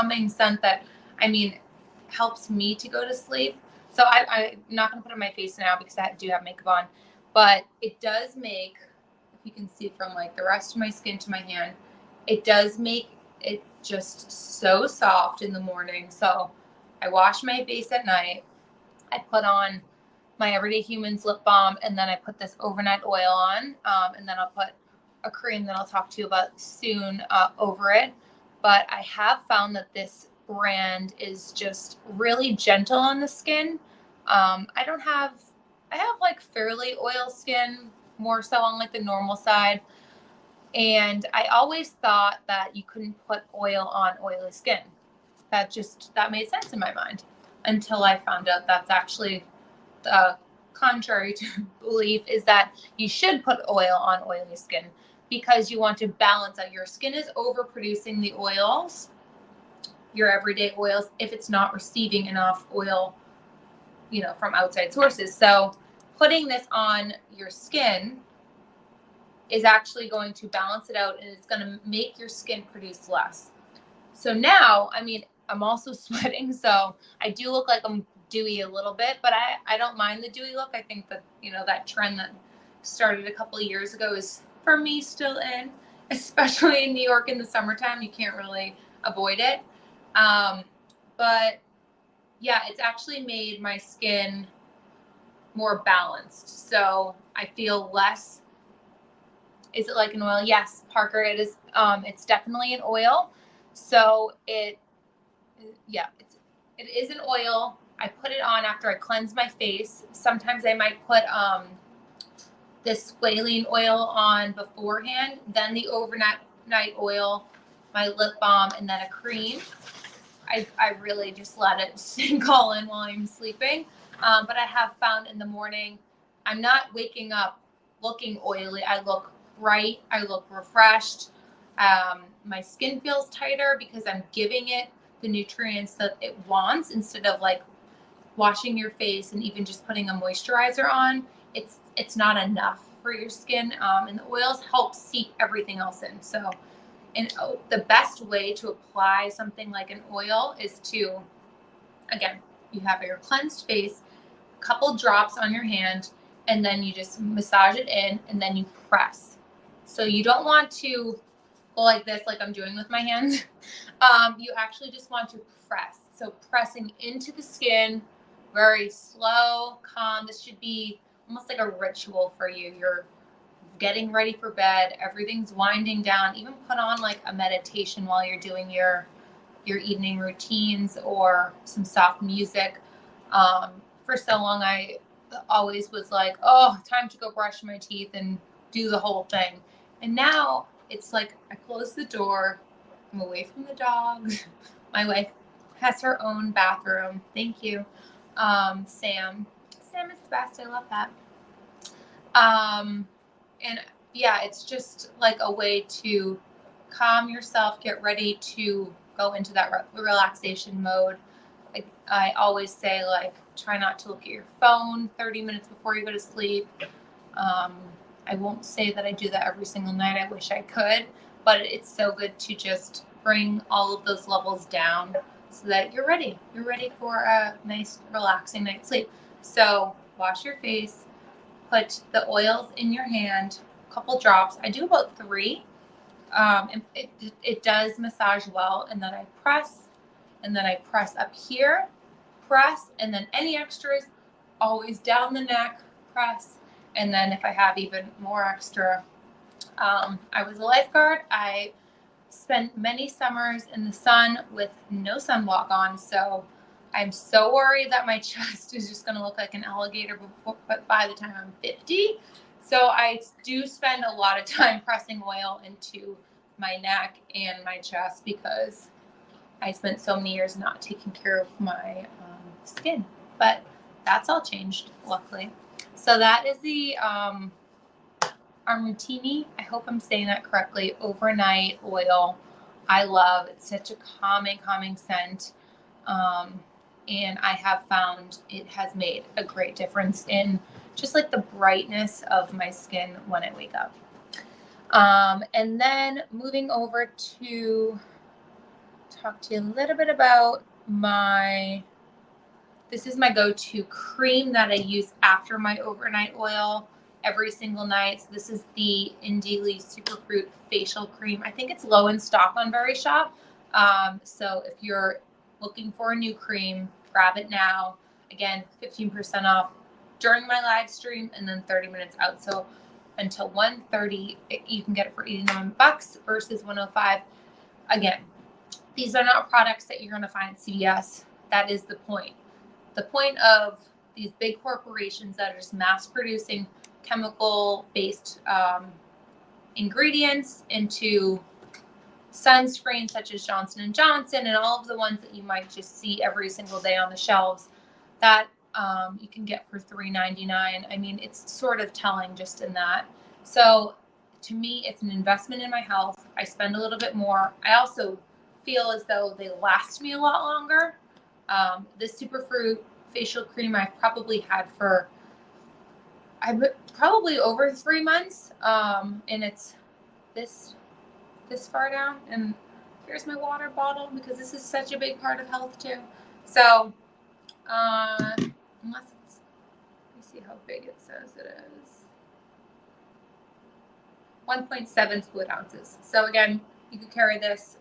calming scent that, I mean, helps me to go to sleep. So I'm not going to put it on my face now because I do have makeup on, but it does make, if you can see from like the rest of my skin to my hand, it does make it just so soft in the morning. So I wash my face at night. I put on my Everyday Humans lip balm, and then I put this overnight oil on, and then I'll put a cream that I'll talk to you about soon over it. But I have found that this brand is just really gentle on the skin. I have like fairly oil skin, more so on like the normal side. And I always thought that you couldn't put oil on oily skin. That made sense in my mind until I found out that's actually contrary to belief, is that you should put oil on oily skin because you want to balance out. Your skin is overproducing the oils, your everyday oils, if it's not receiving enough oil, from outside sources. So putting this on your skin is actually going to balance it out, and it's going to make your skin produce less. So now, I mean, I'm also sweating, so I do look like I'm dewy a little bit, but I don't mind the dewy look. I think that, that trend that started a couple of years ago is, for me, still in, especially in New York in the summertime. You can't really avoid it. But yeah, it's actually made my skin more balanced. So I feel less. Is it like an oil? Yes, Parker, it is. It's definitely an oil. So it is an oil. I put it on after I cleanse my face. Sometimes I might put this squalene oil on beforehand, then the overnight oil, my lip balm, and then a cream. I really just let it sink all in while I'm sleeping. But I have found in the morning, I'm not waking up looking oily. I look bright. I look refreshed. My skin feels tighter because I'm giving it the nutrients that it wants, instead of like washing your face and even just putting a moisturizer on. It's not enough for your skin, and the oils help seep everything else in. So, and the best way to apply something like an oil is to, again, you have your cleansed face, a couple drops on your hand, and then you just massage it in, and then you press. So you don't want to go like this, like I'm doing with my hands. You actually just want to press. So pressing into the skin, very slow, calm. This should be almost like a ritual for you. You're getting ready for bed. Everything's winding down. Even put on like a meditation while you're doing your evening routines, or some soft music. For so long, I always was like, oh, time to go brush my teeth and do the whole thing. And now it's like I close the door. I'm away from the dogs. My wife has her own bathroom. Thank you, Sam. Sam is the best. I love that. And yeah, it's just like a way to calm yourself, get ready to go into that relaxation mode. I always say, like, try not to look at your phone 30 minutes before you go to sleep. I won't say that I do that every single night. I wish I could, but it's so good to just bring all of those levels down so that you're ready. You're ready for a nice, relaxing night's sleep. So wash your face, put the oils in your hand, a couple drops. I do about 3. And it does massage well. And then I press, and then I press up here, press, and then any extras, always down the neck, press. And then if I have even more extra, I was a lifeguard. I spent many summers in the sun with no sunblock on. So I'm so worried that my chest is just going to look like an alligator by the time I'm 50. So I do spend a lot of time pressing oil into my neck and my chest because I spent so many years not taking care of my skin. But that's all changed, luckily. So that is the Amrutini, I hope I'm saying that correctly, overnight oil. I love. It's such a calming scent. And I have found it has made a great difference in just like the brightness of my skin when I wake up. And then moving over to talk to you a little bit about this is my go-to cream that I use after my overnight oil every single night. So this is the Indus Superfruit Facial Cream. I think it's low in stock on Verishop. So if you're looking for a new cream, grab it now. Again, 15% off during my live stream and then 30 minutes out. So until 1:30, you can get it for $89 versus $105. Again, these are not products that you're going to find at CVS. That is the point. The point of these big corporations that are just mass producing chemical-based ingredients into sunscreen, such as Johnson & Johnson, and all of the ones that you might just see every single day on the shelves that you can get for $3.99. I mean, it's sort of telling just in that. So to me, it's an investment in my health. I spend a little bit more. I also feel as though they last me a lot longer. This Superfruit facial cream I've probably had for probably over 3 months. And it's this far down. And here's my water bottle because this is such a big part of health too. So unless it's, let me see how big it says it is. 1.7 fluid ounces. So again, you could carry this